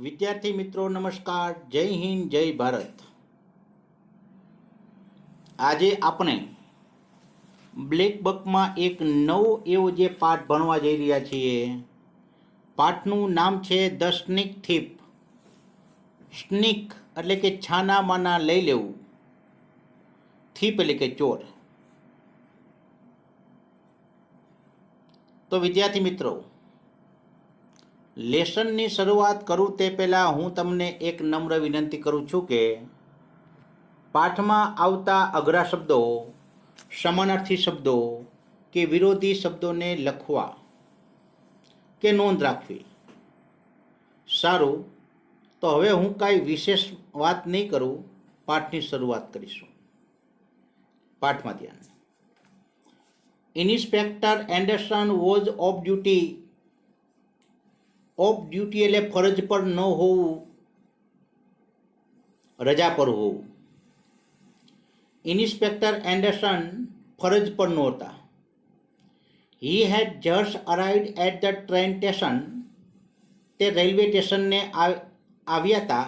વિદ્યાર્થી મિત્રો નમસ્કાર, જય હિન્દ, જય ભારત. આજે આપણે બ્લેક બકમાં એક નવો એવો જે પાઠ ભણવા જઈ રહ્યા છીએ. પાઠનું નામ છે ધ સ્નીક થીફ. સ્નીક એટલે કે છાના માના લઈ લેવું, થીફ એટલે કે ચોર. તો વિદ્યાર્થી મિત્રો, લેસનની શરૂઆત કરું તે પહેલાં હું તમને એક નમ્ર વિનંતી કરું છું કે પાઠમાં આવતા અઘરા શબ્દો, સમાનાર્થી શબ્દો કે વિરોધી શબ્દોને લખવા કે નોંધ રાખવી. સારું, તો હવે હું કાંઈ વિશેષ વાત નહીં કરું, પાઠની શરૂઆત કરીશું. પાઠમાં ધ્યાન. Inspector Anderson was of duty. Of duty એટલે ફરજ પર ન હોવું, રજા પર હોવું. ઇન્સ્પેક્ટર એન્ડરસન ફરજ પર નહોતા. He had just arrived at the train station. તે રેલવે સ્ટેશનને આવ્યા હતા.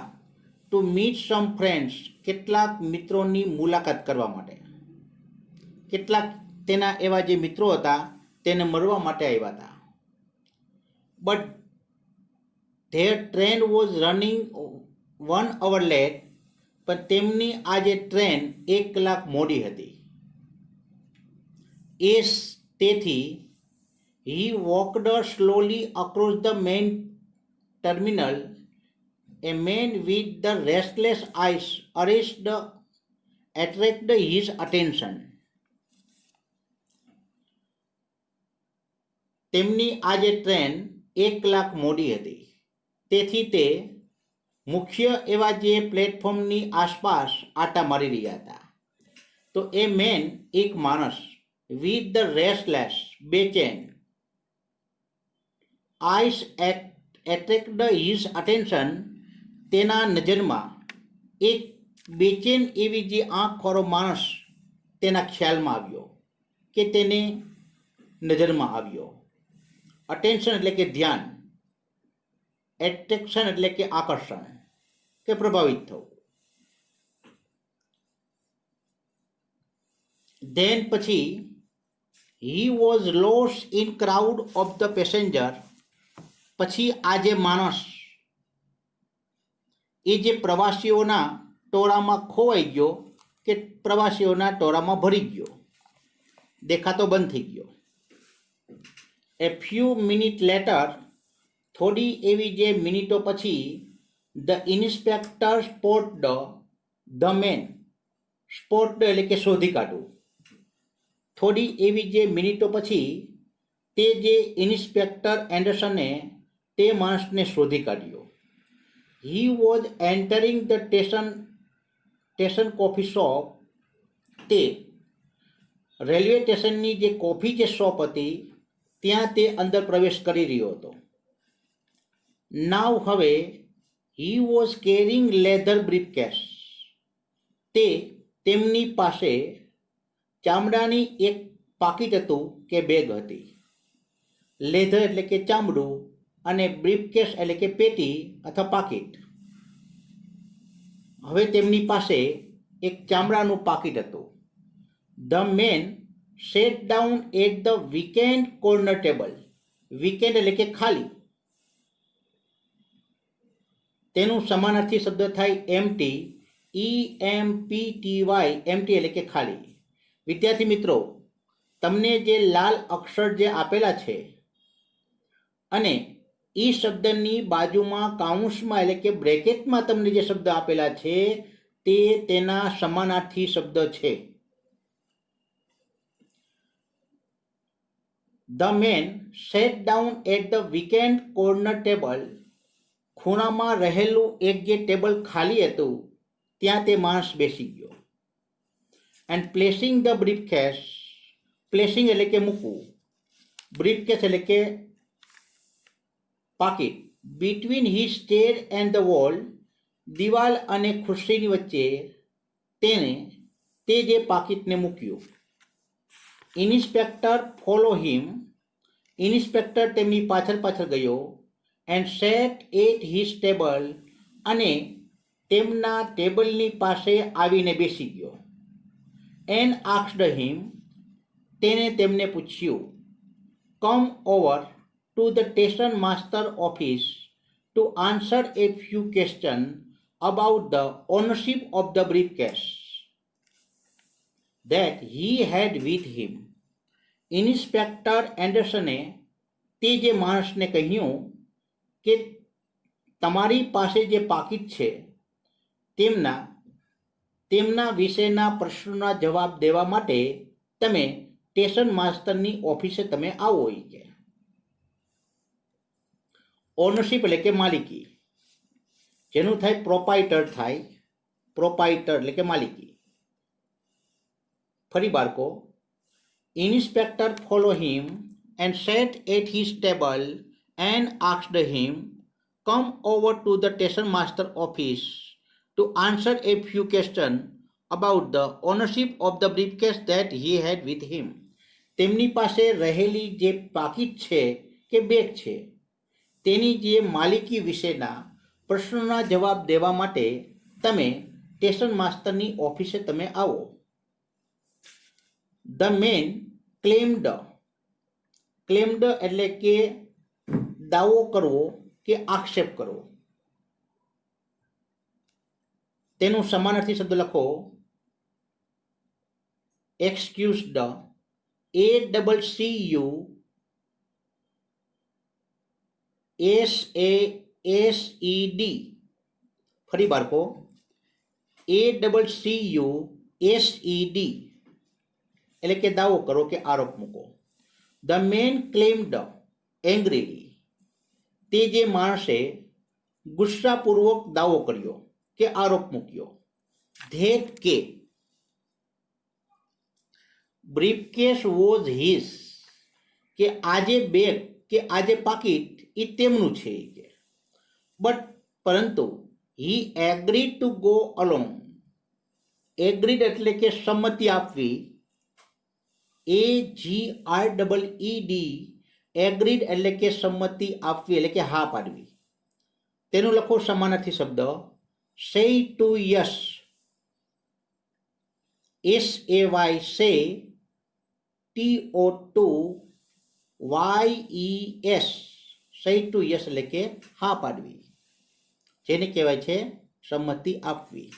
To meet some friends. કેટલાક મિત્રોની મુલાકાત કરવા માટે. કેટલાક તેના એવા જે મિત્રો હતા તેને મળવા માટે આવ્યા હતા. But their train was running 1 hour late. પણ તેમની આ જે ટ્રેન 1 કલાક મોડી હતી. તેથી he walked slowly across the main terminal. A man with the restless eyes attracted his attention. તેમની આ જે ટ્રેન 1 કલાક મોડી હતી, તેથી તે મુખ્ય એવા જે પ્લેટફોર્મની આસપાસ આટા મારી રહ્યા હતા. તો એ મેન એક માણસ, વિથ ધ રેસ્ટલેસ બેચેન આઈસ એટ્રેક્ટેડ હિઝ અટેન્શન. તેના નજરમાં એક બેચેન એવી જે આંખવાળો માણસ તેના ખ્યાલમાં આવ્યો કે તેને નજરમાં આવ્યો. અટેન્શન એટલે કે ધ્યાન, એટ્રેક્શન એટલે કે આકર્ષણ કે પ્રભાવિત થવું. ધેન પછી he was lost in crowd of the passenger. પછી આ જે માણસ એ જે પ્રવાસીઓના ટોળામાં ખોવાઈ ગયો કે પ્રવાસીઓના ટોળામાં ભરી ગયો, દેખાતો બંધ થઈ ગયો. એ ફ્યુ મિનિટ લેટર. થોડી એવી જે મિનિટો પછી ધ ઇન્સ્પેક્ટર સ્પોટ્ડ ધ મેન. સ્પોટ્ડ એટલે કે શોધી કાઢવું. થોડી એવી જે મિનિટો પછી તે જે ઇન્સ્પેક્ટર એન્ડરસને તે માણસને શોધી કાઢ્યો. He was entering the station coffee shop. તે રેલવે સ્ટેશનની જે કોફી જે શોપ હતી ત્યાં તે અંદર પ્રવેશ કરી રહ્યો હતો. નાવ હવે he was carrying leather briefcase. તે તેમની પાસે ચામડાની એક પાકીટ હતું કે બેગ હતી. લેધર એટલે કે ચામડું અને બ્રીફકેસ એટલે કે પેટી અથવા પાકીટ. હવે તેમની પાસે એક ચામડાનું પાકીટ હતું. The man sat down at the vacant corner table. Vacant એટલે કે ખાલી. તેનું સમાનાર્થી શબ્દ થાય એમ્પ્ટી. EMPTY. એમ્પ્ટી એટલે કે ખાલી. વિદ્યાર્થી મિત્રો, તમને જે લાલ અક્ષર જે આપેલા છે અને એ શબ્દની બાજુમાં કાઉન્સમાં એટલે કે બ્રેકેટમાં તમને જે શબ્દ આપેલા છે તે તેના સમાનાર્થી શબ્દ છે. The man sat down at the vacant corner table. ખૂણામાં રહેલું એક જે ટેબલ ખાલી હતું ત્યાં તે માણસ બેસી ગયો. And placing the briefcase. Placing એટલે કે મૂકવું, બ્રીફકેસ એટલે કે પાકીટ. Between his chair and the wall. દિવાલ અને ખુરશીની વચ્ચે તેને તે જે પાકીટને મૂક્યું. ઇન્સ્પેક્ટર ફોલો હિમ. ઇન્સ્પેક્ટર તેમની પાછળ ગયો. and sat at his table અને તેમના ટેબલની પાસે આવીને બેસી ગયો. And asked him, તેને તેમને પૂછ્યું, come over to the station master office to answer a few questions about the ownership of the briefcase that he had with him. Inspector એન્ડરસને તે જે માણસને કહ્યું કે તમારી પાસે જે પાકીટ છે તેમના વિશેના પ્રશ્નોના જવાબ દેવા માટે તમે સ્ટેશન માસ્ટરની ઓફિસે તમે આવો. કે ઓનરશીપ એટલે કે માલિકી, જેનું થાય પ્રોપાઇટર થાય, પ્રોપાઇટર એટલે કે માલિકી. ફરી બાળકો, inspector followed him and sat at his table and asked him, come over to the station master office to answer a few questions about the ownership of the briefcase that he had with him. તેમની પાસે રહેલી જે પાકીટ છે કે bag છે તેની જે માલિકી વિશેના પ્રશ્નોના જવાબ દેવા માટે તમે સ્ટેશન માસ્ટરની ઓફિસે તમે આવો. The man claimed એટલે કે દાવો કરવો કે આક્ષેપ કરવો. તેનું સમાનાર્થી શબ્દ લખો excused, ACCUSASED. ફરી બાળકો, ACCUSED એટલે કે દાવો કરો કે આરોપ મૂકો. The man claimed angrily, તે જે માણસે ગુસ્સાપૂર્વક દાવો કર્યો કે આરોપ મૂક્યો that કે briefcase was his, કે આજે બેગ કે આજે પાકીટ એ તેમનું છે. બટ પરંતુ he agreed to go along. Agreed એટલે કે સંમતિ આપવી, AGREED, એગ્રીડ એટલે કે સંમતિ આપવી એટલે કે હા પાડવી. તેનું લખો સમાનાર્થી શબ્દ say to yes, SAY say, TO2YES, say to yes એટલે કે હા પાડવી, જેને કહેવાય છે સંમતિ આપવી.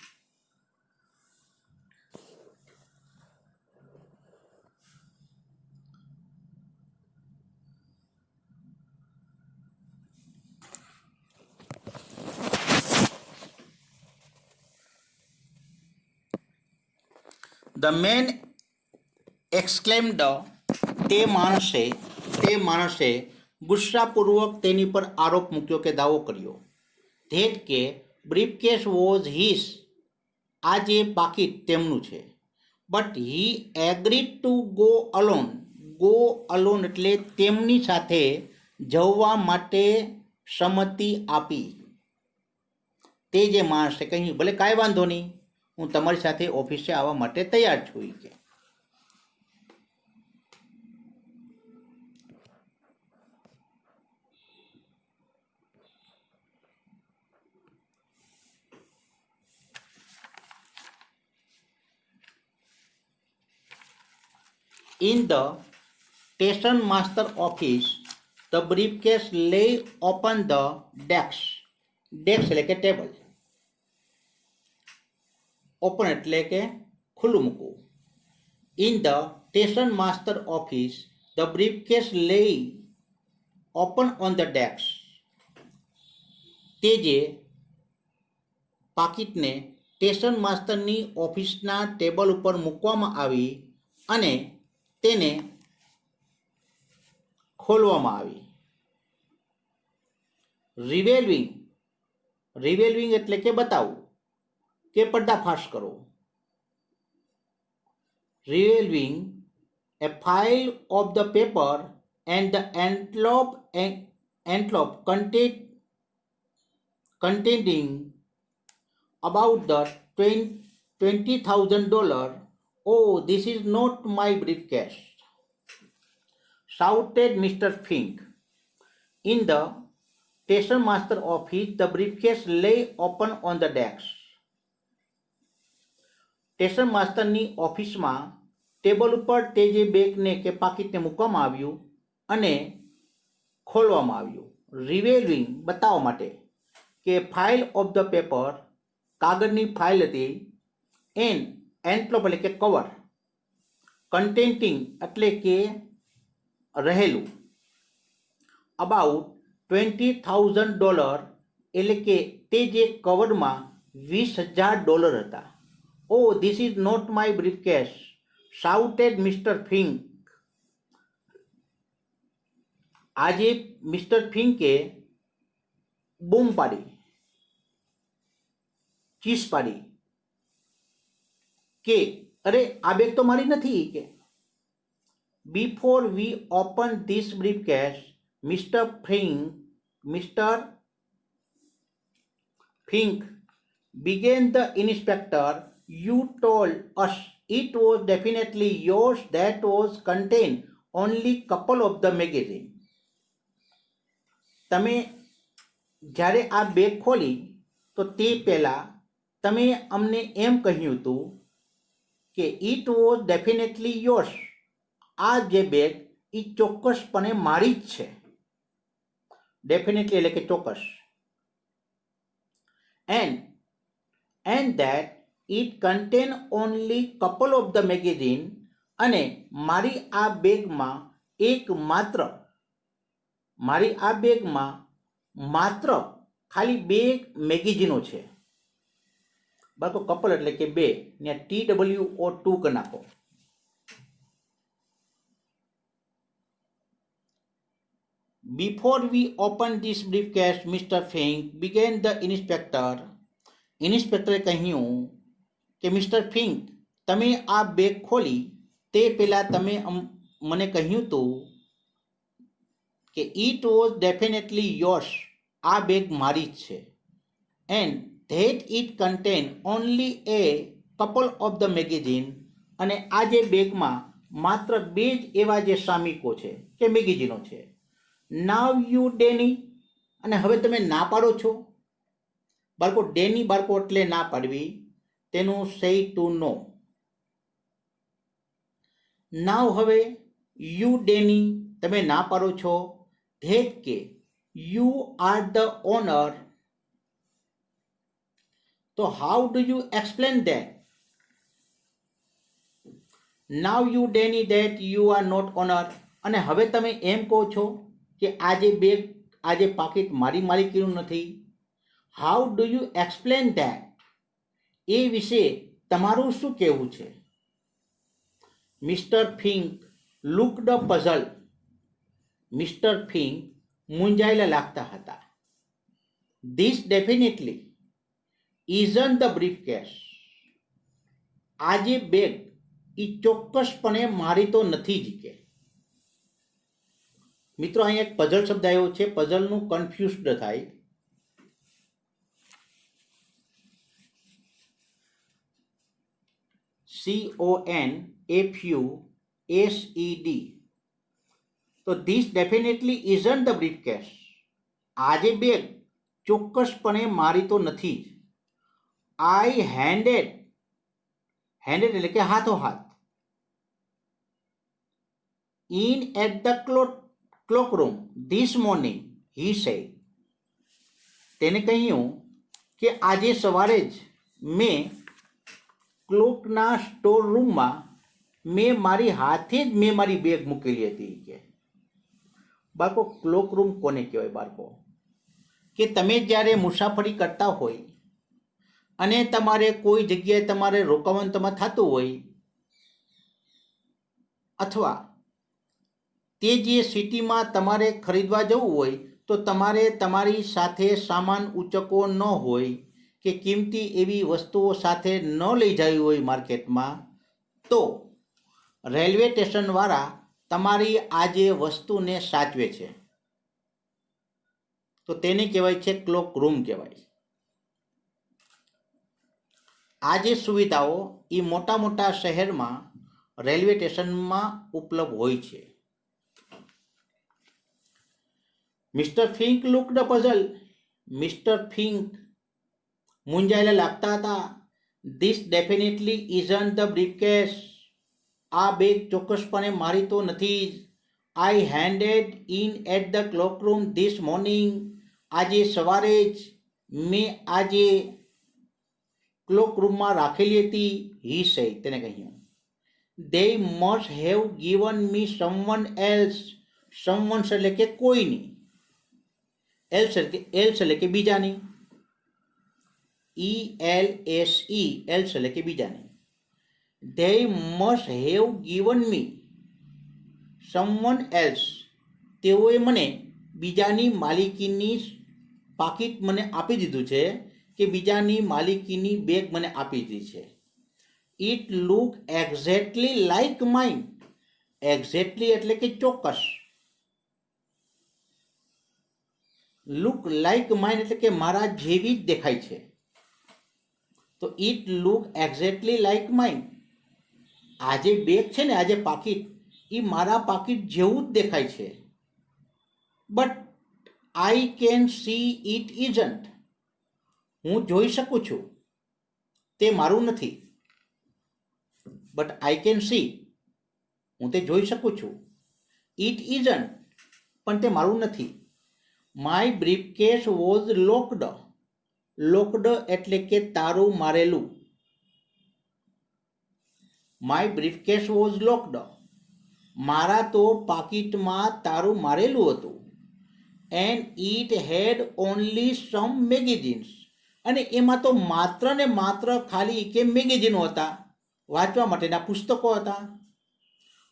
The man exclaimed, તે માણસે ગુસ્સાપૂર્વક તેની પર આરોપ મૂક્યો કે દાવો કર્યો that કે briefcase was his, આ જે પાકીટ તેમનું છે. but he agreed to go alone. go alone એટલે તેમની સાથે જવા માટે સંમતિ આપી. તે જે માણસે કહ્યું ભલે કાંઈ વાંધો નહીં, હું તમારી સાથે ઓફિસે આવવા માટે તૈયાર છું. કે In the station master office, the briefcase lay upon the desk. Desk એટલે કે ટેબલ, ઓપન એટલે કે ખુલ્લું મૂકવું. In the station master office, the briefcase lay open on the desk. તે જે પાકીટને સ્ટેશન માસ્ટરની ઓફિસના ટેબલ ઉપર મૂકવામાં આવી અને તેને ખોલવામાં આવી. રિવેલ્વિંગ એટલે કે બતાવવું કે પર્દાફાશ કરવો. Revealing a file of the paper and the envelope containing about the $20,000. Oh, this is not my briefcase, shouted Mr. Fink. In the station master office the briefcase lay open on the desk. Station માસ્ટરની ઓફિસમાં table ઉપર તે જે બેગને કે પાકીટને મૂકવામાં આવ્યું અને ખોલવામાં આવ્યું. રિવેલિંગ બતાવવા માટે કે ફાઇલ ઓફ ધ પેપર કાગળની ફાઇલ હતી એન્વલપ એટલે કે કવર કન્ટેન્ટિંગ એટલે કે રહેલું અબાઉટ $20,000 એટલે કે તે જે કવરમાં $20,000 હતા. Oh this is not my briefcase shouted mister Fink. આજે મિસ્ટર ફિંકે બૂમ પાડી ચીસ પાડી કે અરે આ બેગ તો મારી નથી. કે before we open this briefcase mister Fink began the inspector. You told us it was definitely yours that was contained only couple of the magazine. તમે જ્યારે આ બેગ ખોલી તો તે પહેલાં તમે અમને એમ કહ્યું હતું કે ઇટ વોઝ ડેફિનેટલી યોર્સ. આ જે બેગ એ ચોક્કસપણે મારી જ છે. ડેફિનેટલી એટલે કે ચોક્કસ. And that it contained only couple of the magazine. અને મારી આ બેગમાં માત્ર ખાલી 2 મેગેઝીનો છે. બાળકો કપલ એટલે કે 2 ને TWO2 કરી નાખો. Before we opened this briefcase, Mr. Fink began the inspector. ઇન્સ્પેક્ટરે કહ્યું કે મિસ્ટર ફિંક તમે આ બેગ ખોલી તે પહેલાં તમે મને કહ્યું હતું કે ઇટ વોઝ ડેફિનેટલી યોર્સ. આ બેગ મારી જ છે. And that it contained only a couple of the magazine. અને આ જે બેગમાં માત્ર 2 જ એવા જે સામયિકો છે કે મેગેઝીનો છે. નાવ યુ ડેની. અને હવે તમે ના પાડો છો. બાળકો ડેની બાળકો એટલે ના પાડવી તેનું say to no. નાવ હવે યુ ડેની તમે ના પાડો છો. ધેટ કે યુ આર ધ ઓનર. તો how do you explain that? Now you deny that you are not owner. અને હવે તમે એમ કહો છો કે આ જે બેગ આ જે પાકીટ મારી માલિકીનું નથી. How do you explain that? એ વિશે તમારું શું કહેવું છે? Mister Fink looked puzzle. Mister Fink મૂંઝાયેલા લાગતા હતા. This definitely isn't the briefcase. આ જે બેગ એ ચોક્કસપણે મારી તો નથી જ. કે મિત્રો અહીંયા એક પઝલ શબ્દ આવ્યો છે. પઝલનું કન્ફ્યુઝડ થાય. CONFUSED. તો this definitely isn't the briefcase. આ જે બેગ ચોક્કસપણે મારી તો નથી જ. આઈ હેન્ડેડ એટલે કે હાથોહાથ. In at the cloak room this morning he said. તેને કહ્યું કે આજે સવારે જ મેં ક્લોકના સ્ટોર રૂમમાં મેં મારી હાથે જ મેં મારી બેગ મૂકેલી હતી. કે બાળકો ક્લોક રૂમ કોને કહેવાય? બાળકો કે તમે જ્યારે મુસાફરી કરતા હોય અને તમારે કોઈ જગ્યાએ તમારે રોકાવાનું તમારે થતું હોય અથવા તે જે સિટીમાં તમારે ખરીદવા જવું હોય તો તમારે તમારી સાથે સામાન ઉચકવો ન હોય કે કિંમતી એવી વસ્તુઓ સાથે ન લઈ જવી હોય માર્કેટમાં, તો રેલવે સ્ટેશનવાળા તમારી આ જે વસ્તુને સાચવે છે. તો તેને કહેવાય છે ક્લોક રૂમ કહેવાય. આ જે સુવિધાઓ એ મોટા મોટા શહેરમાં રેલવે સ્ટેશનમાં ઉપલબ્ધ હોય છે. Mister Fink looked puzzle. Mister Fink મૂંઝાયેલા લાગતા હતા. This definitely isn't the briefcase. આ બેગ ચોક્કસપણે મારી તો નથી જ. I handed in at the cloakroom this morning. આજે સવારે જ મેં આજે ક્લોકરૂમમાં રાખેલી હતી. હી સે, તેને કહ્યું. they must have given me someone else. someone એટલે કે કોઈની, else એટલે કે બીજાની. ELSE, else એટલે કે બીજાની. they must have given me someone else. તેઓએ મને બીજાની માલિકીની પાકીટ મને આપી દીધું છે, કે બીજાની માલિકીની બેગ મને આપી દીધી છે. It look exactly like mine. Exactly એટલે કે ચોક્કસ. લુક લાઈક માઇન એટલે કે મારા જેવી જ દેખાય છે. તો it look exactly like mine. આ જે બેગ છે ને, આ જે પાકીટ, એ મારા પાકીટ જેવું જ દેખાય છે. But I can see it isn't. હું જોઈ શકું છું, તે મારું નથી. બટ આઈ કેન સી, હું તે જોઈ શકું છું. ઇટ ઇઝન્ટ, પણ તે મારું નથી. My briefcase was locked. Locked એટલે કે તારું મારેલું. My briefcase was locked. મારા તો પાકીટમાં તારું મારેલું હતું. And it had only some magazines. અને એમાં તો માત્ર ને માત્ર ખાલી કે મેગેઝિનો હતા, વાંચવા માટેના પુસ્તકો હતા.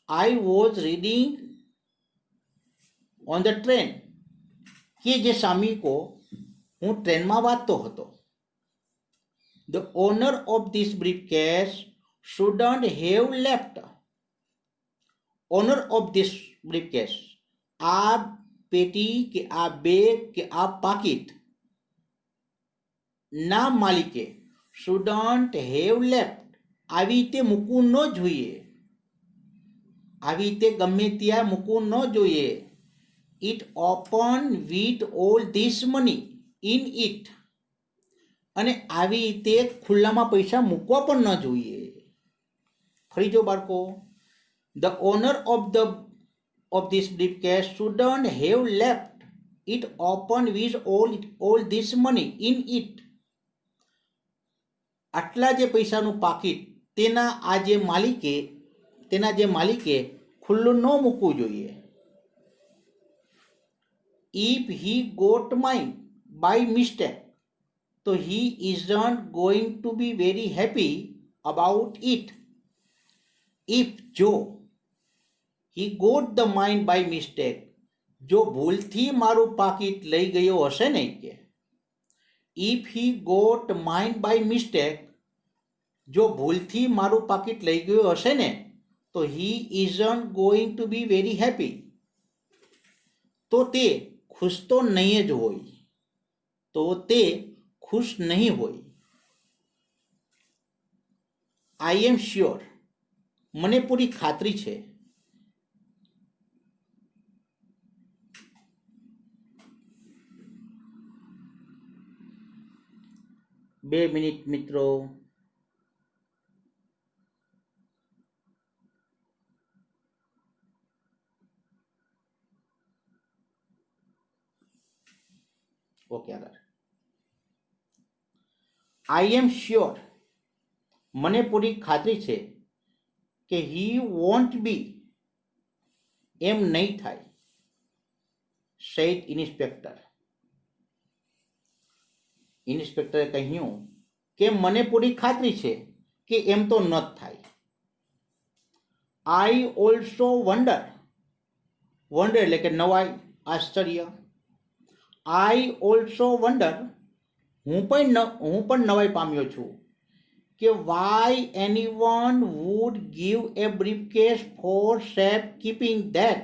I was reading on the train. કે જે સામયિકો હું ટ્રેનમાં વાંચતો હતો. The owner of this briefcase shouldn't have left. Honour of this briefcase, આ પેટી કે આ બેગ કે આ પાકીટ ના માલિકે શુડન્ટ હેવ લેફ્ટ, આવી રીતે મૂકવું ન જોઈએ. આવી રીતે ગમે ત્યાં મૂકવું ન જોઈએ. It open with all this money in it. અને આવી રીતે ખુલ્લામાં પૈસા મૂકવા પણ ન જોઈએ. ફરી જો બાળકો, the owner of this briefcase shouldn't have left it open with all this money in it. આટલા જે પૈસાનું પાકીટ તેના જે માલિકે ખુલ્લું ન મૂકવું જોઈએ. If he got mine by mistake, તો he isn't going to be very happy about it. If, જો, he got the mine by mistake, જો ભૂલથી મારું પાકીટ લઈ ગયો હશે ને, કે if he got mine by mistake, જો ભૂલથી મારું પાકીટ લઈ ગયું હશે ને, તો he isn't going to be very happy. તો તે ખુશ તો નહીં જ હોય. તો તે ખુશ નહીં હોય. આઈ એમ શ્યોર, મને પૂરી ખાતરી છે. 2 મિનિટ મિત્રો. ઓકે, આગળ. આઈ એમ શ્યોર, મને પૂરી ખાતરી છે કે હી વોન્ટ બી, એમ નહીં થાય. Sad inspector. ઇન્સ્પેક્ટરે કહ્યું કે મને પૂરી ખાતરી છે કે એમ તો ન જ થાય. I also wonder. વન્ડર એટલે કે નવાઈ, આશ્ચર્ય. આઈ ઓલ્સો વન્ડર, હું પણ નવાઈ પામ્યો છું કે why anyone would give a briefcase for safe keeping that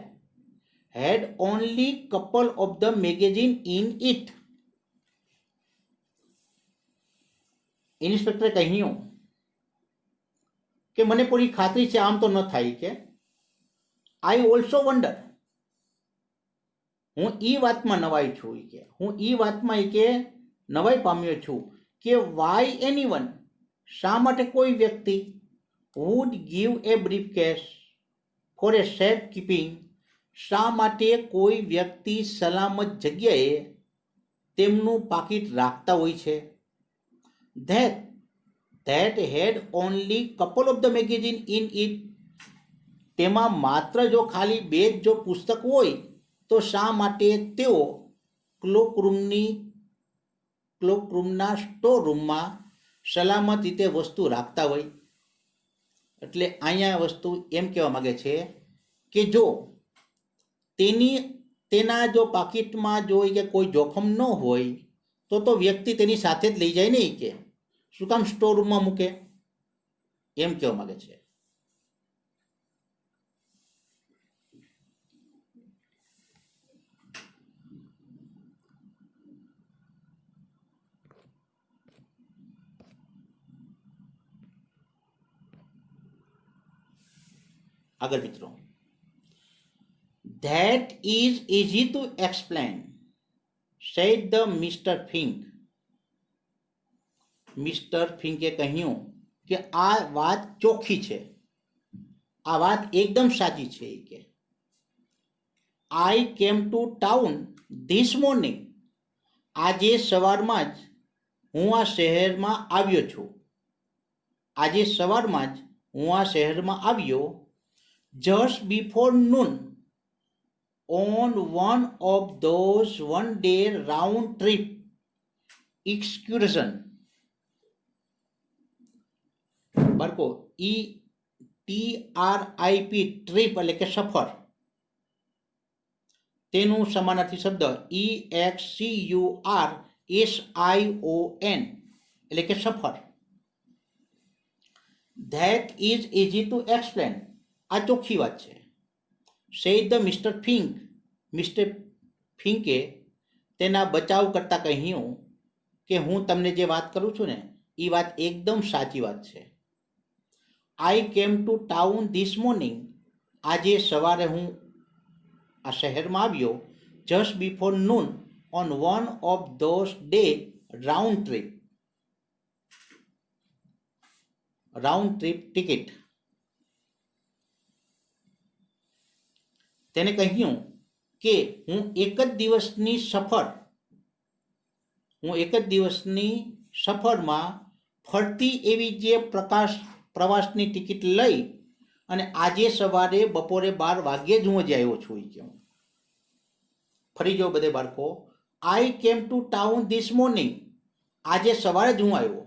had only couple of the magazine in it. ઇન્સ્પેક્ટરે કહ્યું કે મને પૂરી ખાતરી છે આમ તો ન થાય. કે આઈ ઓલ્સો વન્ડર, હું એ વાતમાં નવાઈ છું ઈ કે હું એ વાતમાં ઈ કે નવાઈ પામ્યો છું કે વાય એનીવન શા માટે કોઈ વ્યક્તિ વુડ ગીવ એ બ્રીફ કેસ ફોર એ સેફ કીપિંગ શા માટે કોઈ વ્યક્તિ સલામત જગ્યાએ તેમનું પાકીટ રાખતા હોય છે that had only couple of the magazine in it તેમાં માત્ર જો ખાલી બે જ જો પુસ્તક હોય તો શા માટે તેઓ ક્લોકરૂમના સ્ટોર રૂમમાં સલામત રીતે વસ્તુ રાખતા હોય એટલે અહીંયા વસ્તુ એમ કહેવા માંગે છે કે જો તેના જો પાકીટમાં જો કે કોઈ જોખમ ન હોય તો વ્યક્તિ તેની સાથે જ લઈ જાય નહીં કે શું કામ સ્ટોર રૂમમાં મૂકે એમ કહેવા માંગે છે આગળ મિત્રો That is easy to explain, said the Mr. Fink. Mister ફિંકે કહ્યું કે આ વાત ચોખ્ખી છે આ વાત એકદમ સાચી છે કે આઈ came to town this morning આજે સવારમાં જ હું આ શહેરમાં આવ્યો છું આજે સવારમાં જ હું આ શહેરમાં આવ્યો just before noon on one of those one-day round-trip excursion. બાળકો TRIP ટ્રીપ એટલે કે સફર તેનું સમાનાર્થી શબ્દ EXCURSION એટલે કે સફર That is easy to explain આ ચોખ્ખી વાત છે સેડ ધ મિસ્ટર ફિંકે તેના બચાવ કરતા કહ્યું કે હું તમને જે વાત કરું છું ને એ વાત એકદમ સાચી વાત છે આઈ came to town this morning આજે સવારે હું આ શહેરમાં આવ્યો just before noon on one of those day round trip ticket તેને કહ્યું કે હું એક જ દિવસની સફરમાં ફરતી એવી જે પ્રવાસની ટિકિટ લઈ અને આજે સવારે બપોરે 12 વાગ્યે જ હું જ આવ્યો છું કે ફરી જો બધે બાળકો આઈ came to town this morning આજે સવારે જ હું આવ્યો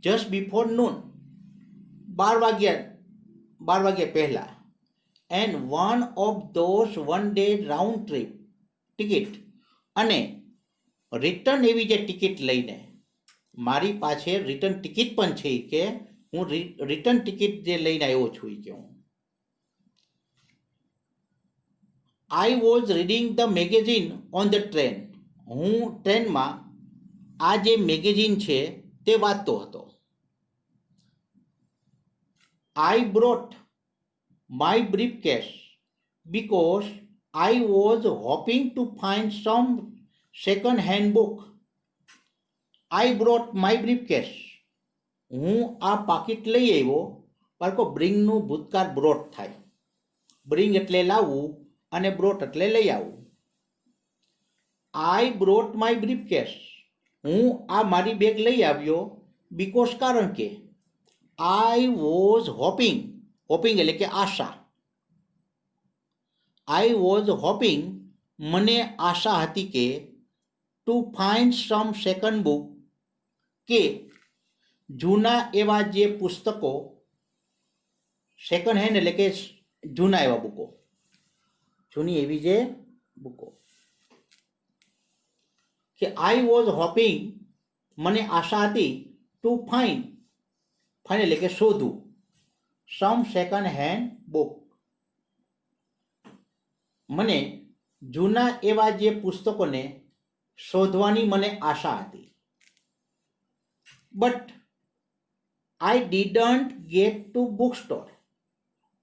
જસ્ટ બિફોર નૂન 12 વાગ્યા પહેલા and one of those one-day round-trip ticket અને રિટર્ન એવી જે ટિકિટ લઈને મારી પાસે રિટર્ન ટિકિટ પણ છે કે હું રિટર્ન ટિકિટ જે લઈને આવ્યો છું કે હું I was reading the magazine on the train હું ટ્રેનમાં આ જે મેગેઝિન છે તે વાંચતો હતો આઈ brought my briefcase because I was hoping to find some second-hand book. I brought my briefcase. હું આ પાકીટ લઈ આવ્યો બાળકો બ્રિંગનું ભૂતકાળ બ્રોટ થાય બ્રિંગ એટલે લાવવું અને બ્રોટ એટલે લઈ આવવું આઈ બ્રોટ માય બ્રીફકેસ હું આ મારી બેગ લઈ આવ્યો બીકોઝ કારણ કે આઈ વોઝ હોપિંગ એટલે કે આશા આઈ વોઝ હોપિંગ મને આશા હતી કે to find some second book કે જૂના એવા જે પુસ્તકો સેકન્ડ હેન્ડ એટલે કે જૂના એવા બુકો જૂની એવી જે બુકો કે આઈ વોઝ હોપિંગ મને આશા હતી ટુ ફાઇન્ડ એટલે કે શોધું સમ સેકન્ડ હેન્ડ બુક મને જૂના એવા જે પુસ્તકોને શોધવાની મને આશા હતી but I didn't get to book store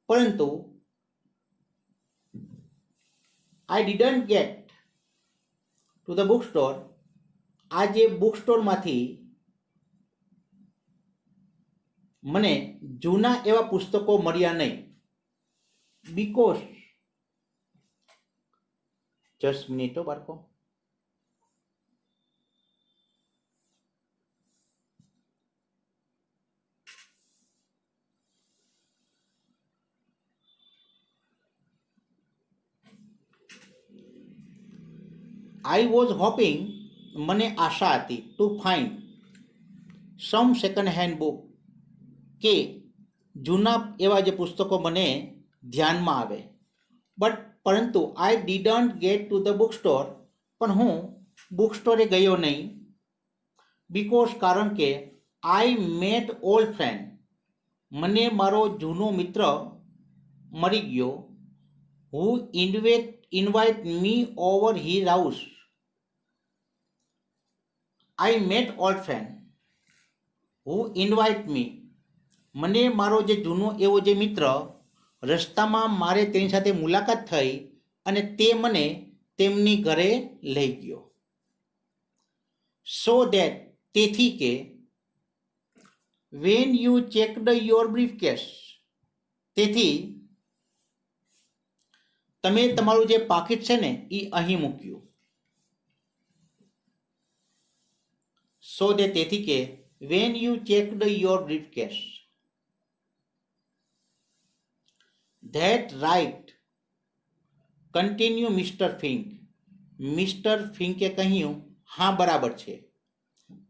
પરંતુ I didn't get to the book store. આ જે બુક સ્ટોરમાંથી મને જૂના એવા પુસ્તકો મળ્યા નહીં. બીકોઝ, જસ્ટ મિનિટ બાળકો. આઈ વોઝ હોપિંગ, મને આશા હતી, to find some second hand book, કે જૂના એવા જે પુસ્તકો મને ધ્યાનમાં આવે. બટ પરંતુ I didn't get to the book store, પણ હું બુક સ્ટોરે ગયો નહીં. બીકોઝ, કારણ કે આઈ મેટ ઓલ્ડ ફ્રેન્ડ, મને મારો જૂનો મિત્ર મળી ગયો. Who invite me over his house. I met old friend who invite me, મને મારો જે જૂનો એવો જે મિત્ર રસ્તામાં મારે તેની સાથે મુલાકાત થઈ અને તે મને તેમની ઘરે લઈ ગયો. સો દેટ, તેથી કે when you checked your briefcase, તેથી તમે તમારું જે પાકીટ છે ને એ અહીં મૂક્યું. સો દેટ, તેથી કે when you checked your briefcase. That right, continue mister Fink. Mister ફિંકે કહ્યું, હા બરાબર છે.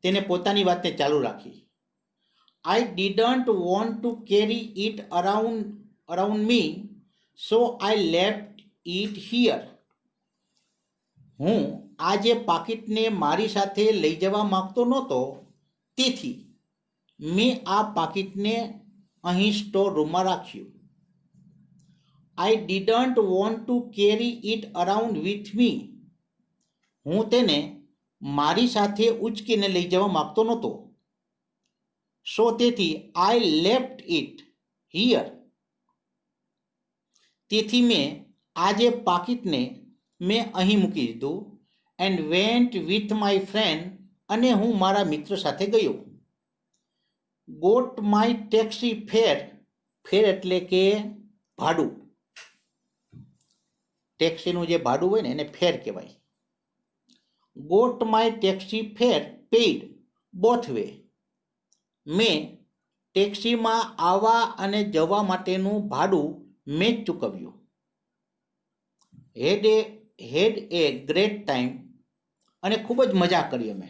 તેને પોતાની વાતને ચાલુ રાખી. I didn't want to carry it around me, so I left it here. હું આ જે પાકીટને મારી સાથે લઈ જવા માંગતો નહોતો, તેથી મેં આ પાકીટને અહીં સ્ટોર રૂમમાં રાખ્યું. આઈ didn't want to carry it around with me, હું તેને મારી સાથે ઉચકીને લઈ જવા માંગતો નહોતો. સો તેથી આઈ લેફ્ટ ઇટ હિયર, તેથી મેં આ જે પાકીટને મેં અહીં મૂકી દીધું. And vent with my friend, અને હું મારા મિત્ર સાથે ગયો. ગોટ માય ટેક્સી ફેર, ફેર એટલે કે ભાડું. ટેક્સીનું જે ભાડું હોય ને એને ફેર કહેવાય. Got my taxi fare paid both way, મેં ટેક્સીમાં આવવા અને જવા માટેનું ભાડું મેં જ ચૂકવ્યું. હેડ એ ગ્રેટ ટાઈમ, અને ખૂબ જ મજા કરી અમે.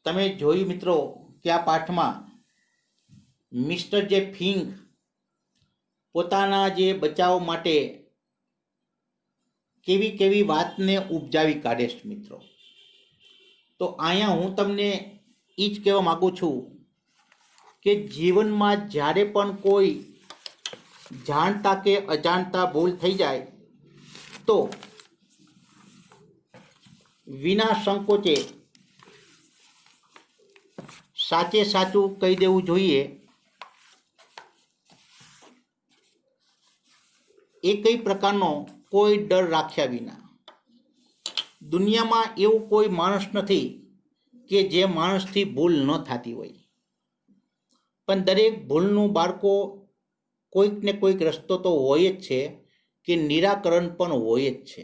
તમે જોયું મિત્રો કે આ પાઠમાં મિસ્ટર જે ફિંક પોતાના જે બચાવ માટે કેવી કેવી વાતને ઉપજાવી કાઢે છે મિત્રો. તો અહીંયા હું તમને એ જ કહેવા માગું છું કે જીવનમાં જ્યારે પણ કોઈ જાણતા કે અજાણતા ભૂલ થઈ જાય તો વિના સંકોચે સાચે સાચું કહી દેવું જોઈએ. એ કઈ પ્રકારનો કોઈ ડર રાખ્યા વિના. દુનિયામાં એવું કોઈ માણસ નથી કે જે માણસથી ભૂલ ન થતી હોય, પણ દરેક ભૂલનું બાળકો કોઈક ને કોઈક રસ્તો તો હોય જ છે કે નિરાકરણ પણ હોય જ છે.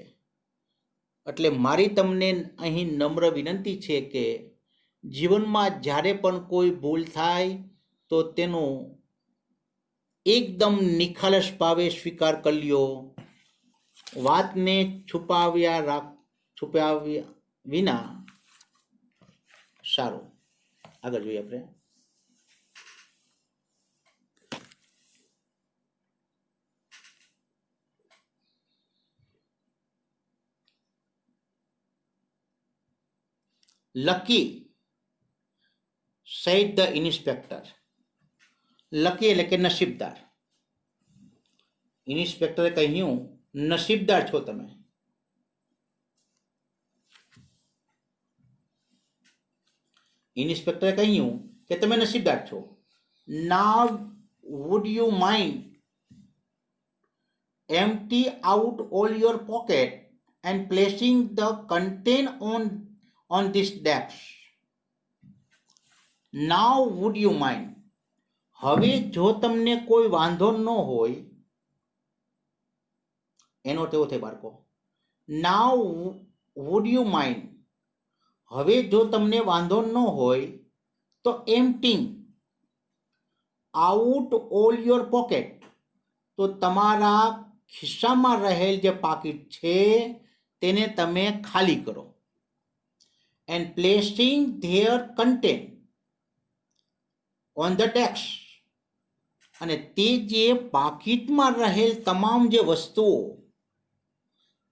એટલે મારી તમને અહીં નમ્ર વિનંતી છે કે જીવનમાં જ્યારે પણ કોઈ ભૂલ થાય તો તેનો એકદમ નિખાલસ ભાવે સ્વીકાર કરી લ્યો. વાતને છુપાવ્યા વિના. સારું, આગળ જોઈએ આપણે. Lucky said the inspector. Lucky એટલે કે નસીબદાર. ઇન્સ્પેક્ટરે કહ્યું, નસીબદાર છો તમે. ઇન્સ્પેક્ટરે કહ્યું કે તમે નસીબદાર છો. Now would you mind empty out all your pocket and placing the content on this desk. Now would you mind? હવે જો તમને કોઈ વાંધો ન હોય, એનો તેવો થાય બાળકો. નાવ વુડ યુ માઇન્ડ, હવે જો તમને વાંધો ન હોય તો એમ્પટીંગ આઉટ ઓલ યોર પોકેટ, તો તમારા ખિસ્સામાં રહેલ જે પાકીટ છે તેને તમે ખાલી કરો. And placing there content on the desk, અને તે જે પાકીટમાં રહેલ તમામ જે વસ્તુઓ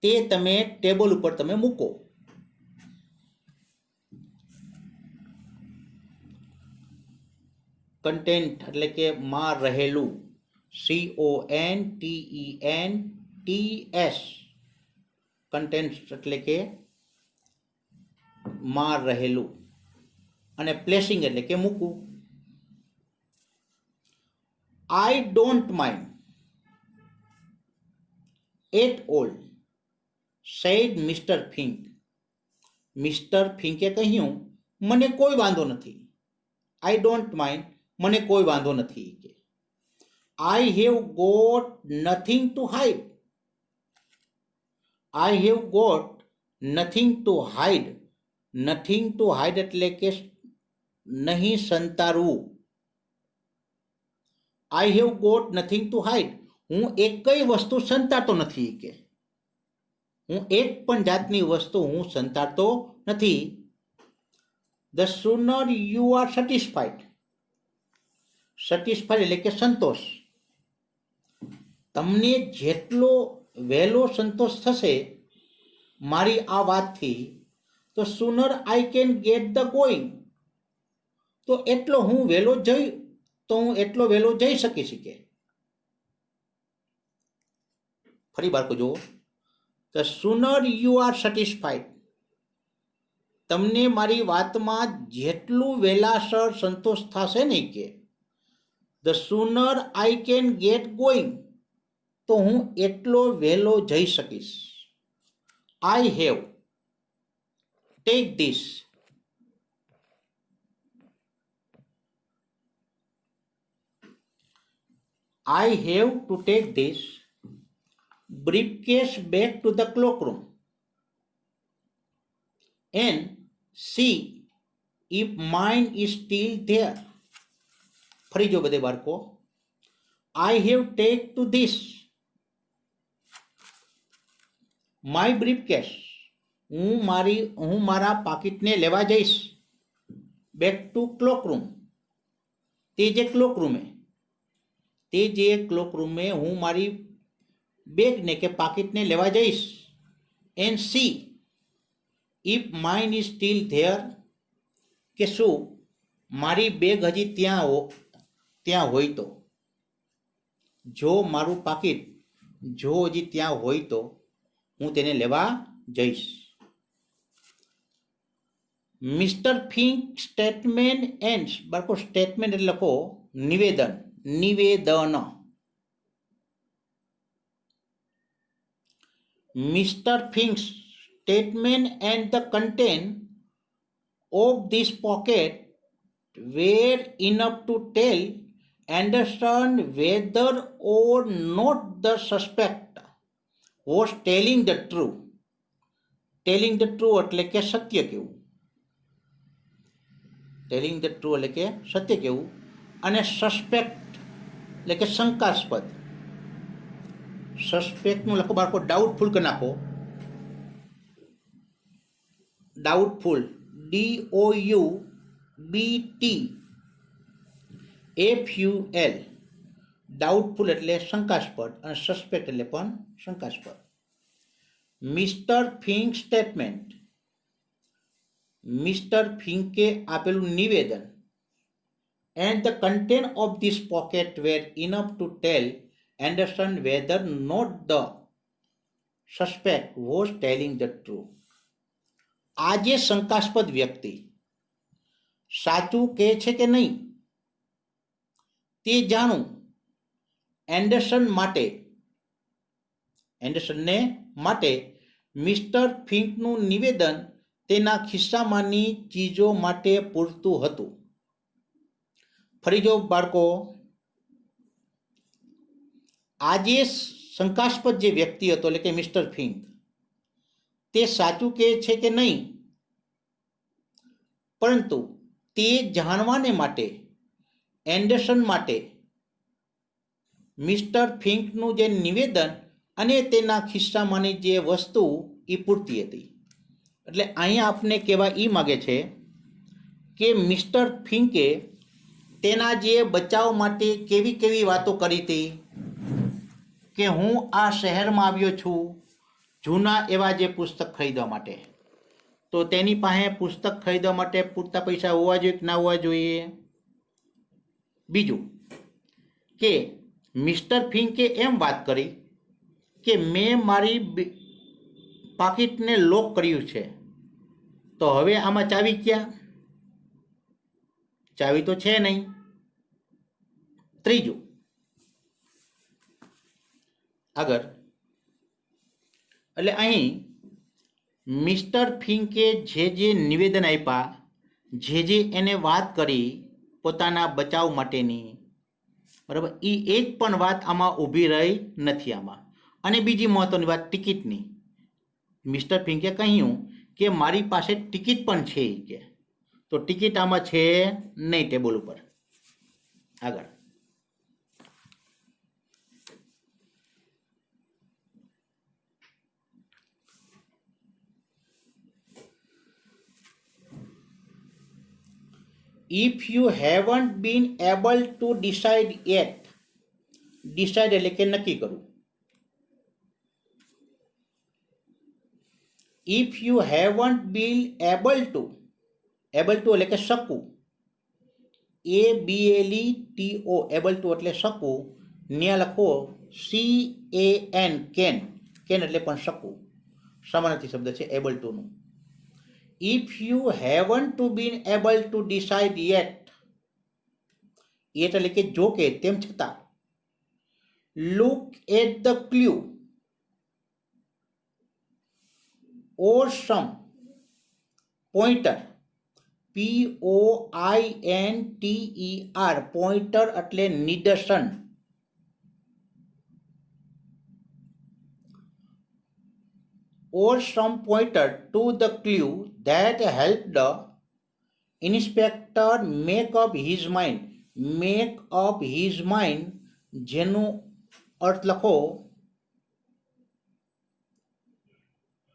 તે તમે ટેબલ ઉપર તમે મૂકો. કન્ટેન્ટ એટલે કે માં રહેલું, CONTENTS, કન્ટેન્ટ એટલે કે માં રહેલું, અને પ્લેસિંગ એટલે કે મૂકવું. I don't mind at all, said Mr. Fink. Mister ફિંકે કહ્યું, મને કોઈ વાંધો નથી. I don't mind, મને કોઈ વાંધો નથી. I have got nothing to hide. I have got nothing to hide. Nothing to hide એટલે કે નહીં સંતારવું. I have got nothing to hide. હું એકય વસ્તુ સંતાડતો નથી કે હું એક પણ જાતની વસ્તુ હું સંતાડતો નથી. The sooner you are satisfied. Satisfied એટલે કે સંતોષ. તમને જેટલો વહેલો સંતોષ થશે મારી આ વાતથી, તો sooner I can get the going, તો એટલો હું વહેલો જઈ શકીશ. કે ફરી બાળકો જુઓ, the sooner you are satisfied, તમને મારી વાતમાં જેટલું વહેલાસર સંતોષ થશે ને કે the sooner I can get going, તો હું એટલો વહેલો જઈ શકીશ. I have, take this. I have to take this briefcase back to the cloakroom and see if mine is still there. ફરી જો બધે બાળકો, I have take to this my briefcase, હું મારા પાકીટને લેવા જઈશ. બેક ટુ ક્લોક રૂમ, તે જે ક્લોક રૂમે હું મારી બેગને કે પાકીટને લેવા જઈશ. And C if mine is still there, કે શું મારી બેગ હજી ત્યાં હોય તો. જો મારું પાકીટ જો હજી ત્યાં હોય તો હું તેને લેવા જઈશ. મિસ્ટર ફિંક સ્ટેટમેન્ટ એન્ડ્સ, બાળકો સ્ટેટમેન્ટ એટલે લખો નિવેદન. Mr. Fink's statement and the content of this pocket were enough to tell Anderson whether or not the suspect was telling the truth. Telling the truth એટલે કે સત્ય કહેવું. Telling the true એટલે કે સત્ય કહેવું. અને સસ્પેક્ટ એટલે કે શંકાસ્પદ. સસ્પેક્ટનું લખો બાળકો ડાઉટફુલ કરી નાખો. ડાઉટફુલ, DOUBTFUL, ડાઉટફુલ એટલે શંકાસ્પદ, અને સસ્પેક્ટ એટલે પણ શંકાસ્પદ. મિસ્ટર ફિંક સ્ટેટમેન્ટ, મિસ્ટર ફિંકે આપેલું નિવેદન. And the content of this pocket were enough to tell Anderson whether not the suspect was telling the truth. આ જે શંકાસ્પદ વ્યક્તિ સાચું કહે છે કે નહીં તે જાણવું એન્ડરસન માટે એન્ડરસનને માટે મિસ્ટર ફિંકનું નિવેદન તેના ખિસ્સામાંની ચીજો માટે પૂરતું હતું. ફરી જો બાળકો, આ જે શંકાસ્પદ જે વ્યક્તિ હતો એટલે કે મિસ્ટર ફિંક, તે સાચું કહે છે કે નહીં, પરંતુ તે જાણવાને માટે એન્ડરસન માટે મિસ્ટર ફિંકનું જે નિવેદન અને તેના ખિસ્સામાંની જે વસ્તુ એ પૂરતી હતી. એટલે અહીંયા આપને કહેવા એ માગે છે કે મિસ્ટર ફિંકે તેના જે બચાવ માટે કેવી કેવી વાતો કરી હતી કે હું આ શહેરમાં આવ્યો છું જૂના એવા જે પુસ્તક ખરીદવા માટે, તો તેની પાસે પુસ્તક ખરીદવા માટે પૂરતા પૈસા હોવા જોઈએ કે ના હોવા જોઈએ. બીજું કે મિસ્ટર ફિંકે એમ વાત કરી કે મેં મારી પાકીટને લોક કર્યું છે, તો હવે આમાં ચાવી ક્યાં? ચાવી તો છે નહીં. ત્રીજું, આગળ એટલે અહીં મિસ્ટર ફિંકે જે નિવેદન આપ્યા, જે એને વાત કરી પોતાના બચાવ માટેની, બરાબર, એ એક પણ વાત આમાં ઊભી રહી નથી આમાં. અને બીજી મહત્વની વાત ટિકિટની. મિસ્ટર ફિંકે કહ્યું કે મારી પાસે ટિકિટ પણ છે કે, તો ટિકિટ આમાં છે નહીં ટેબલ ઉપર. આગળ if you haven't been able to decide yet, decide એટલે કે નક્કી કરવું. if you haven't been able to એટલે કે શકવું, ABLETO, able to એટલે શકવું, ન્યા લખો CAN, કેન એટલે પણ શકવું, સમાનાર્થી શબ્દ છે able to નું. if you haven't been able to decide yet, એટલે કે જો કે તેમ છતાં, look at the clue or some pointer, POINTER, pointer એટલે નિદર્શન, or some pointer to the clue that helped the inspector make up his mind. Make up his mind જેનો અર્થ લખો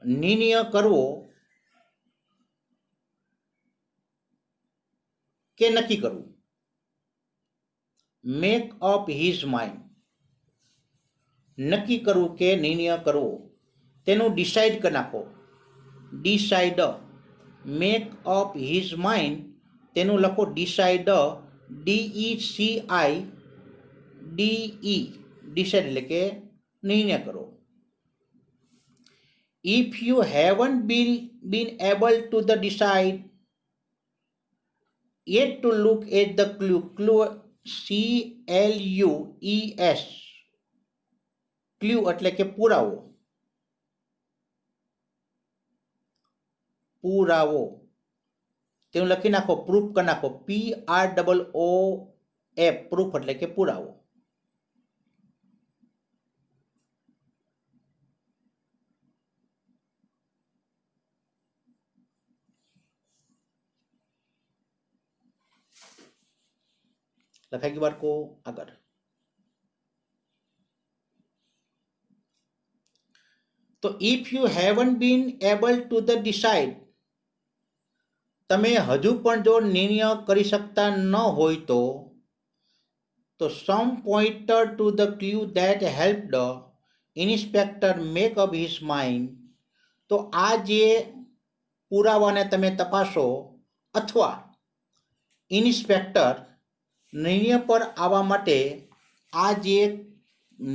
નિર્ણય કરવો કે નક્કી કરવું. મેક અપ હિઝ માઇન્ડ, નક્કી કરવું કે નિર્ણય કરવો, તેનું ડિસાઇડ કરી નાખો, decide. Make up his mind તેનું લખો ડિસાઇડ, DECIDE, ડિસાઇડ એટલે કે નિર્ણય કરો. if you haven't been able to decide yet, to look at the clue, CLUES, clue એટલે કે પુરાવો, પુરાવો, તેનું લખી નાખો, પ્રૂફ કરી નાખો, PROOF, પ્રૂફ એટલે કે પુરાવો. લખાઈ ગયું બાળકો? આગળ તો if you haven't been able to decide, તમે હજુ પણ જો નિર્ણય કરી શકતા ન હોય તો some pointer to the clue that helped the inspector make up his mind, તો આ જે પુરાવાને તમે તપાસો અથવા ઇન્સ્પેક્ટર નિર્ણય પર આવવા માટે આ જે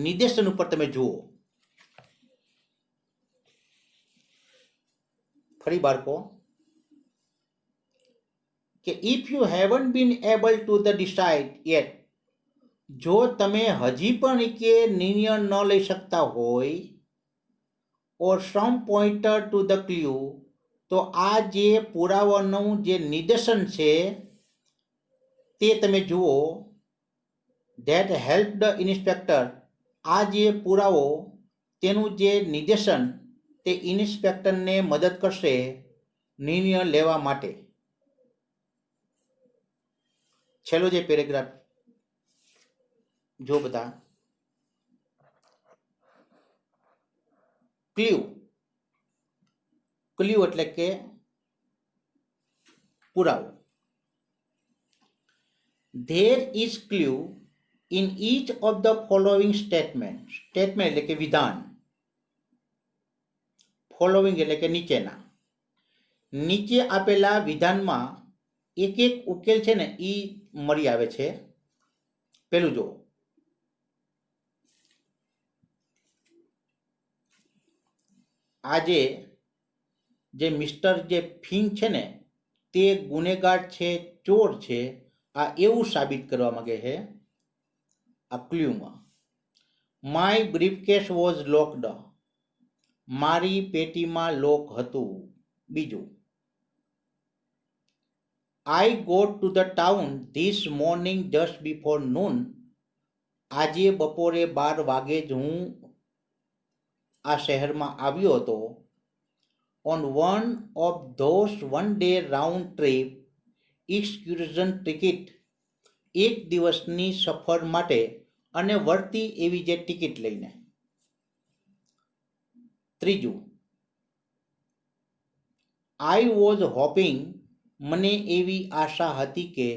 નિર્દેશન ઉપર તમે જુઓ. ફરી બાળકો કે if you haven't been able to decide yet, જો તમે હજી પણ કે નિર્ણય ન લઈ શકતા હોય or some pointer to the clue, તો આ જે પુરાવાનું જે નિદર્શન છે તે તમે જુઓ. ધેટ હેલ્પ ધ ઇન્સ્પેક્ટર, આ જે પુરાવો તેનું જે નિદર્શન તે ઇન્સ્પેક્ટરને મદદ કરશે નિર્ણય લેવા માટે. છેલ્લો જે પેરેગ્રાફ જો બધા. ક્લ્યુ, ક્લ્યુ એટલે કે પુરાવો. There is clue in inch of the following statement. Statement એટલે કે વિધાન. ફોલોઈંગ એટલે કે નીચેના. નીચે આપેલા વિધાનમાં એક એક ઉકેલ છે ને એ મળી આવે છે. પેલું જો, આજે જે મિસ્ટર જે ફિંગ છે ને તે ગુનેગાર છે, ચોર છે, આ એવું સાબિત કરવા માંગે છે આ ક્લ્યુમાં. માય બ્રીફકેસ વોઝ લોકડ, મારી પેટીમાં લોક હતું. બીજું, I got to the town this morning just before noon, આજે બપોરે 12 વાગે જ હું આ શહેરમાં આવ્યો હતો. On one of those one day round trip excursion ticket, એક દિવસની સફર માટે અને વળતી એવી જે ટિકિટ લઈને. ત્રીજું, આઈ વોઝ હોપિંગ, મને એવી આશા હતી કે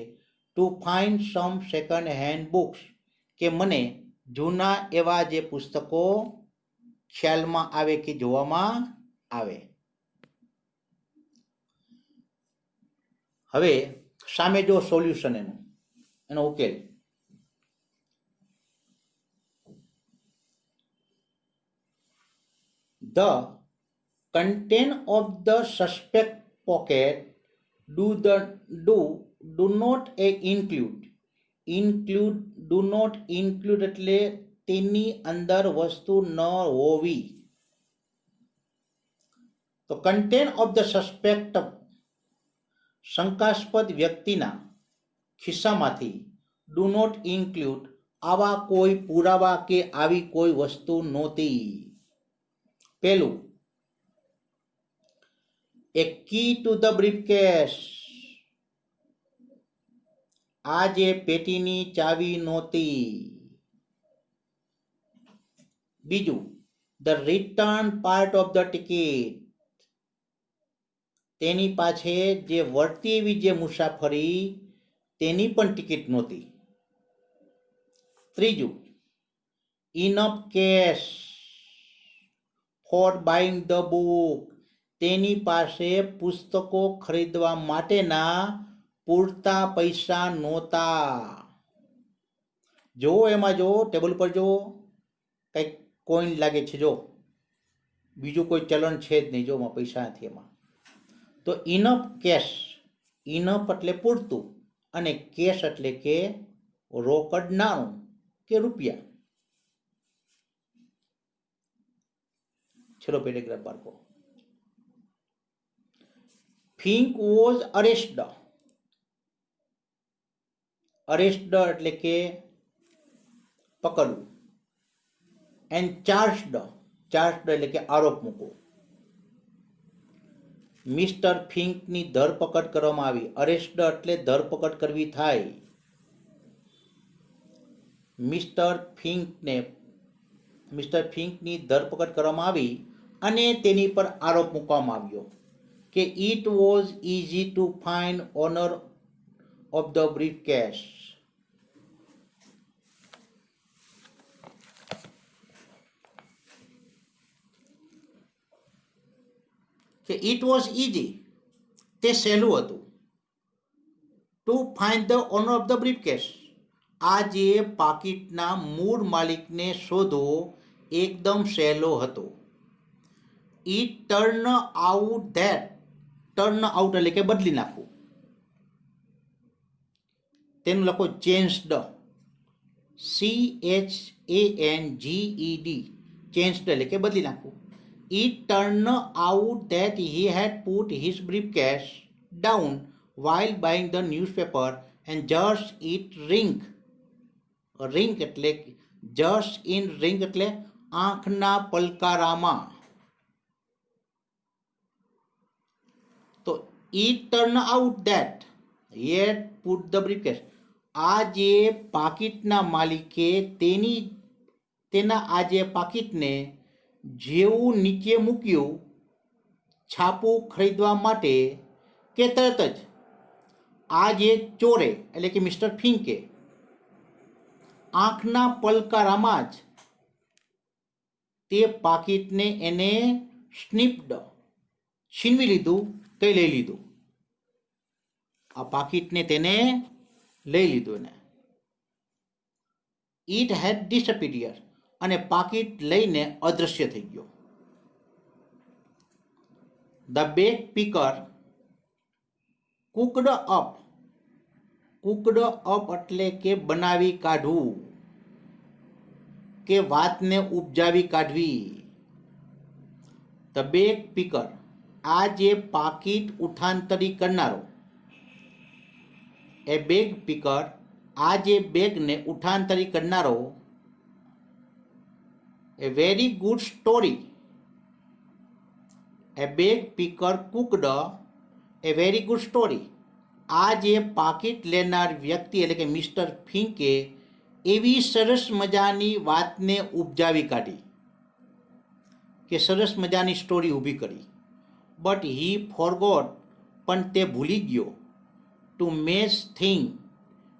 to find some second hand books, કે મને જૂના એવા જે પુસ્તકો ખ્યાલમાં આવે કે જોવામાં આવે. હવે સામે જો સોલ્યુશન એનો ઉકેલ. The content of the suspect pocket do not include do not include એટલે તેની અંદર વસ્તુ ન હોવી. તો content of the suspect, શંકાસ્પદ વ્યક્તિના ખિસ્સામાંથી ડુ નોટ ઇન્ક્લુડ, આવા કોઈ પુરાવા કે આવી કોઈ વસ્તુ નહોતી. પહેલું, એ કી ટુ ધ બ્રીફકેસ, આ જે પેટીની ચાવી નહોતી. બીજું, the return part of the ticket, તેની પાછે જે વળતી એવી જે મુસાફરી તેની પણ ટિકિટ નહોતી. ત્રીજું, enough cash for buying the book, તેની પાસે પુસ્તકો ખરીદવા માટેના પૂરતા પૈસા નહોતા. જો એમાં જો ટેબલ પર જો કંઈક કોઈન લાગે છે, જો બીજું કોઈ ચલણ છે જ નહીં, જો એમાં પૈસા નથી એમાં. તો ઇનફ કેશ, ઇનફ એટલે પૂરતું અને કેશ એટલે કે રોકડ નાણું કે રૂપિયા. છેલ્લો પેરેગ્રાફ બાળકો. ફિંક વોઝ અરેસ્ટડ, અરેસ્ટડ એટલે કે પકડવું. એન્ડ ચાર્જડ, ચાર્જડ એટલે કે આરોપ મૂકવો. મિસ્ટર ફિંકની ધરપકડ કરવામાં આવી. અરેસ્ટ એટલે ધરપકડ કરવી થાય. મિસ્ટર ફિંકની ધરપકડ કરવામાં આવી અને તેની પર આરોપ મૂકવામાં આવ્યો કે it was easy to find honour of the briefcase. કે ઇટ વોઝ ઇઝી, તે સહેલું હતું. To find the owner of the briefcase, આ જે પાકીટના મૂળ માલિકને શોધવો એકદમ સહેલો હતો. It turn out that, turn out એટલે કે બદલી નાખવું. તેનું લખો ચેન્જડ, CHANGED, ચેન્જડ એટલે કે બદલી નાખવું. It turned out that he had put his briefcase down while buying the newspaper and just it ring એટલે just in ring એટલે આંખના પલકારામાં. તો it turned out that he had put the briefcase. આ જે પાકીટના માલિકે તેના આ જે પાકીટને જેવું નીચે મૂક્યું છાપું ખરીદવા માટે કે તરત જ આ જે ચોરે એટલે કે મિસ્ટર ફિંકે આંખના પલકારામાં જ તે પાકીટને એને સ્નિપ્ડ છીનવી લીધું તે લઈ લીધું. આ પાકીટને તેને લઈ લીધું એને. ઇટ હેડ ડિસઅપીયર્ડ અને પાકીટ લઈને અદૃશ્ય થઈ ગયો. The bag picker cooked up એટલે કે બનાવી કાઢવું કે વાતને ઉપજાવી કાઢવી. ધ બેગ પીકર આ જે પાકીટ ઉઠાંતરી કરનારો એ બેગ પીકર આ જે બેગને ઉઠાંતરી કરનારો એ વેરી ગુડ સ્ટોરી. એ બેગ પીકર કુકડ એ વેરી ગુડ સ્ટોરી. આ જે પાકીટ લેનાર વ્યક્તિ એટલે કે મિસ્ટર ફિંકે એવી સરસ મજાની વાતને ઉપજાવી કાઢી કે સરસ મજાની સ્ટોરી ઊભી કરી. બટ હી ફોરગોટ પણ તે ભૂલી ગયો to match thing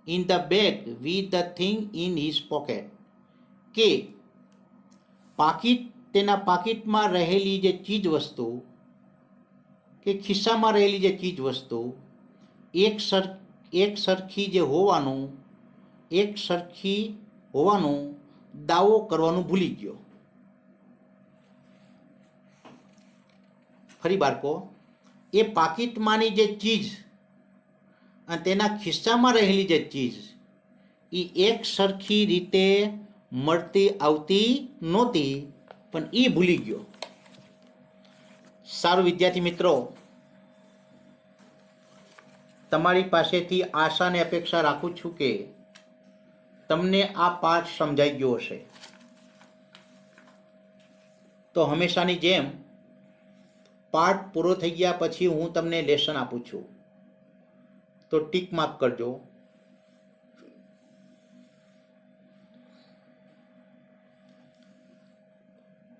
in the bag with the thing in his pocket કે તેના પાકીટમાં રહેલી જે ચીજ વસ્તુ કે ખિસ્સામાં રહેલી જે ચીજ વસ્તુ એક સરખી હોવાનું દાવો કરવાનું ભૂલી ગયો. ફરી બાળકો, એ પાકીટમાંની જે ચીજ અને તેના ખિસ્સામાં રહેલી જે ચીજ એ એક સરખી રીતે મળતી આવતી નહોતી પણ એ ભૂલી ગયો. સારું વિદ્યાર્થી મિત્રો, તમારી પાસેથી આશા અને અપેક્ષા રાખું છું કે તમને આ પાઠ સમજાઈ ગયો હશે. તો હંમેશાની જેમ પાઠ પૂરો થઈ ગયા પછી હું તમને લેસન આપું છું, તો ટીક માર્ક કરજો.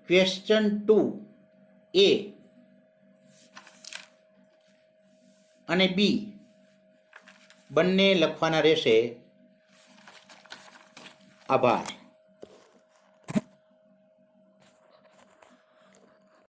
ક્વેશ્ચન 2 A અને B બંને લખવાના રહેશે. આભાર.